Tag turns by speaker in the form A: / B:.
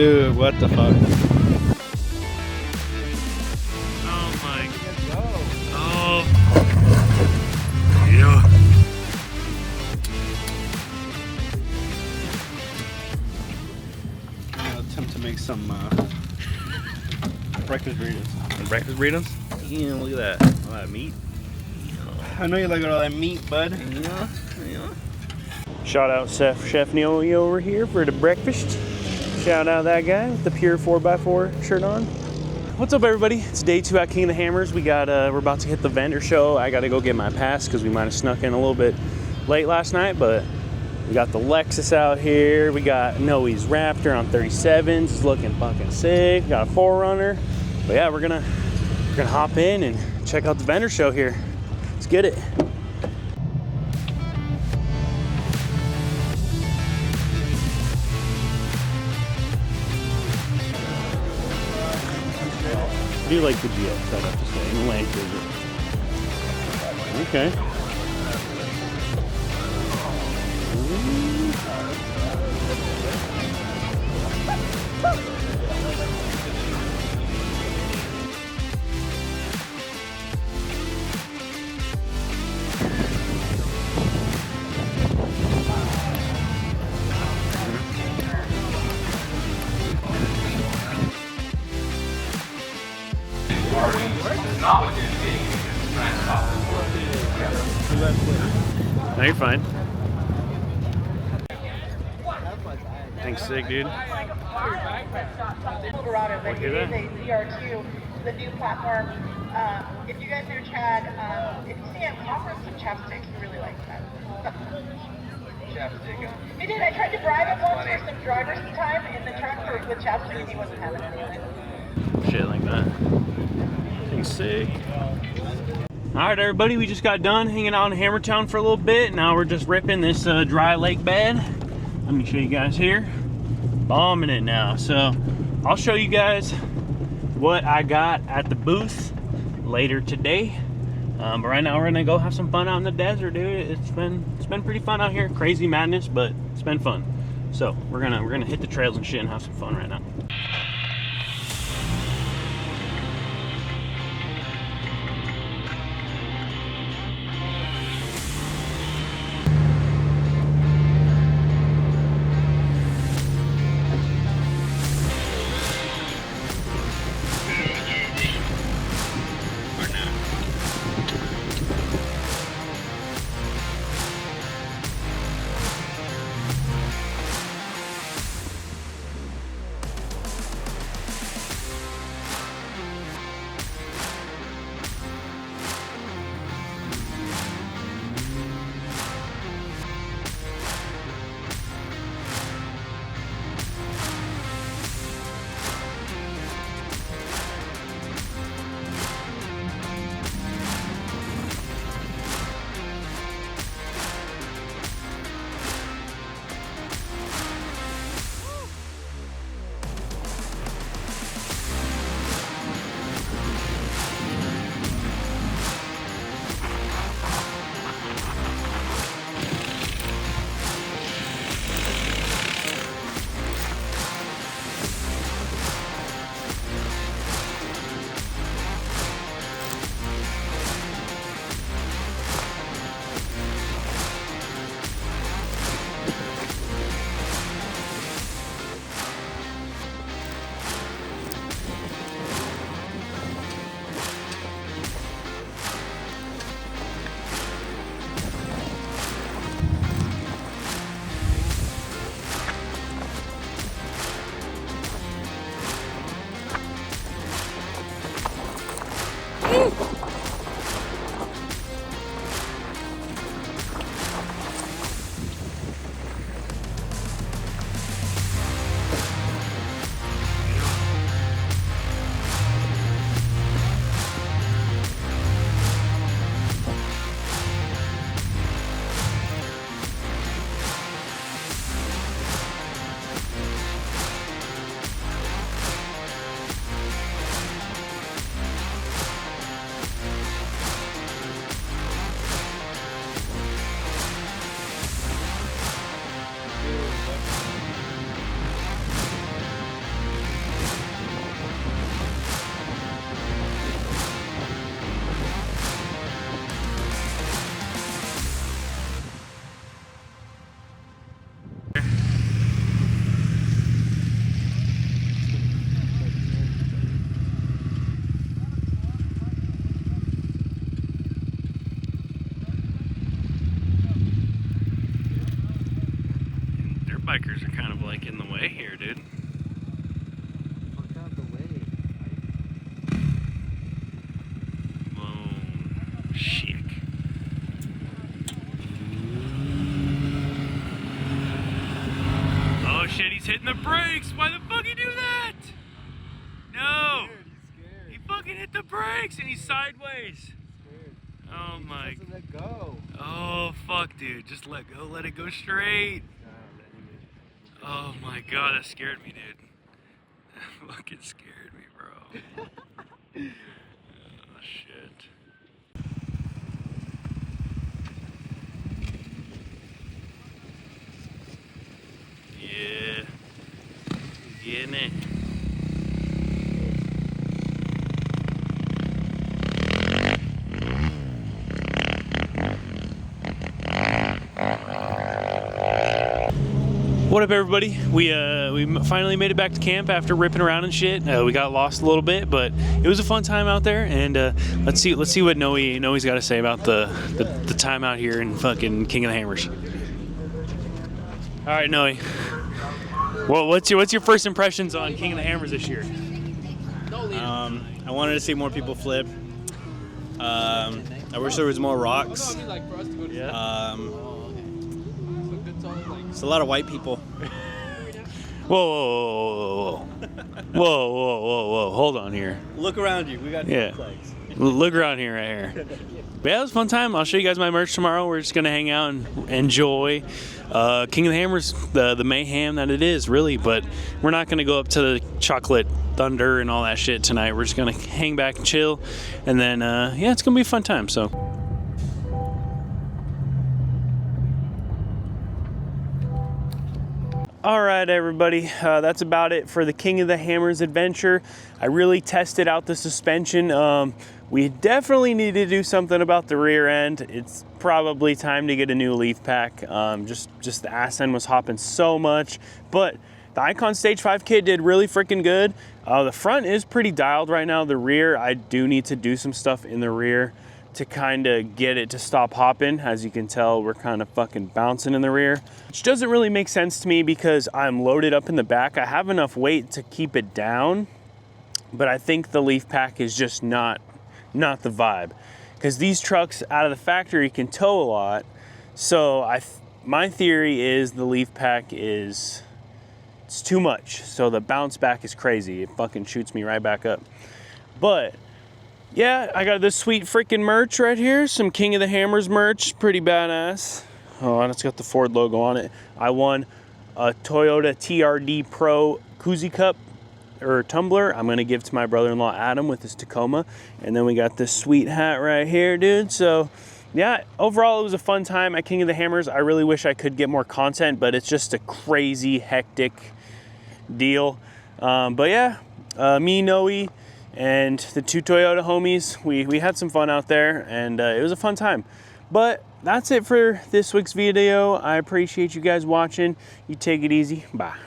A: Dude, what the fuck?
B: Oh my. Oh. Yeah.
A: I'll attempt to make some breakfast burritos.
B: Breakfast burritos?
A: Yeah, look at that.
B: All that meat.
A: I know you like all that meat, bud.
B: Yeah. Shout out Chef Neil over here for the breakfast. Shout out that guy with the pure 4x4 shirt on. What's up, everybody? It's day 2 at King of the Hammers. We're about to hit the vendor show. I got to go get my pass because we might have snuck in a little bit late last night, but we got the Lexus out here. We got Noe's Raptor on 37s. It's looking fucking sick. We got a 4Runner. But yeah, we're gonna hop in and check out the vendor show here. Let's get it. I do like the GX, I'd have to say, and the Land Cruiser. Okay. No, you're fine. Thanks, sick, dude.
C: Colorado, but it is a ZR2, the new platform. If you guys know Chad, if you see him, offer him some chapstick. He really likes that. Chapstick? He did. I tried to bribe him once for some driver's time in the truck with chapstick, and he wasn't having any of it.
B: Shit like that. Thanks, sick. Alright, everybody, we just got done hanging out in Hammertown for a little bit. Now we're just ripping this dry lake bed. Let me show you guys here. Bombing it now. So I'll show you guys what I got at the booth later today. But right now we're gonna go have some fun out in the desert, dude. It's been pretty fun out here. Crazy madness, but it's been fun. So we're gonna hit the trails and shit and have some fun right now. bikers are kind of like in the way here, dude.
D: Fuck out the way.
B: Boom. Shit. Oh shit, he's hitting the brakes. Why the fuck he do that? No. He fucking hit the brakes and he's sideways. Oh my.
D: Let go.
B: Oh fuck, dude. Just let go. Let it go straight. Oh my god, that scared me, dude. That fucking scared me, bro. Oh shit. Yeah. Getting it. What up, everybody? We finally made it back to camp after ripping around and shit. We got lost a little bit, but it was a fun time out there. And let's see what Noe's got to say about the time out here in fucking King of the Hammers. All right, Noe. Well, what's your first impressions on King of the Hammers this year?
E: I wanted to see more people flip. I wish there was more rocks.
B: Yeah.
E: It's a lot of white people.
B: Whoa. Hold on here.
E: Look around you. We got flags.
B: Look around here, right here. But yeah, it was a fun time. I'll show you guys my merch tomorrow. We're just gonna hang out and enjoy King of the Hammers, the mayhem that it is, really. But we're not gonna go up to the chocolate thunder and all that shit tonight. We're just gonna hang back and chill, and then yeah, it's gonna be a fun time. So. All right, everybody, that's about it for the King of the Hammers adventure. I really tested out the suspension. We definitely need to do something about the rear end. It's probably time to get a new leaf pack. Just the ass end was hopping so much, but the Icon Stage 5 kit did really freaking good. The front is pretty dialed right now. The rear, I do need to do some stuff in the rear to kind of get it to stop hopping. As you can tell, we're kind of fucking bouncing in the rear, which doesn't really make sense to me because I'm loaded up in the back. I have enough weight to keep it down, but I think the leaf pack is just not the vibe, because these trucks out of the factory can tow a lot. So my theory is the leaf pack it's too much. So the bounce back is crazy. It fucking shoots me right back up. But yeah, I got this sweet freaking merch right here. Some King of the Hammers merch. Pretty badass. Oh, and it's got the Ford logo on it. I won a Toyota TRD Pro koozie cup or tumbler. I'm going to give to my brother-in-law Adam with his Tacoma. And then we got this sweet hat right here, dude. So yeah, overall it was a fun time at King of the Hammers. I really wish I could get more content, but it's just a crazy, hectic deal. But yeah, me, Noe, and the two Toyota homies, we had some fun out there, and it was a fun time. But that's it for this week's video. I appreciate you guys watching. You take it easy. Bye.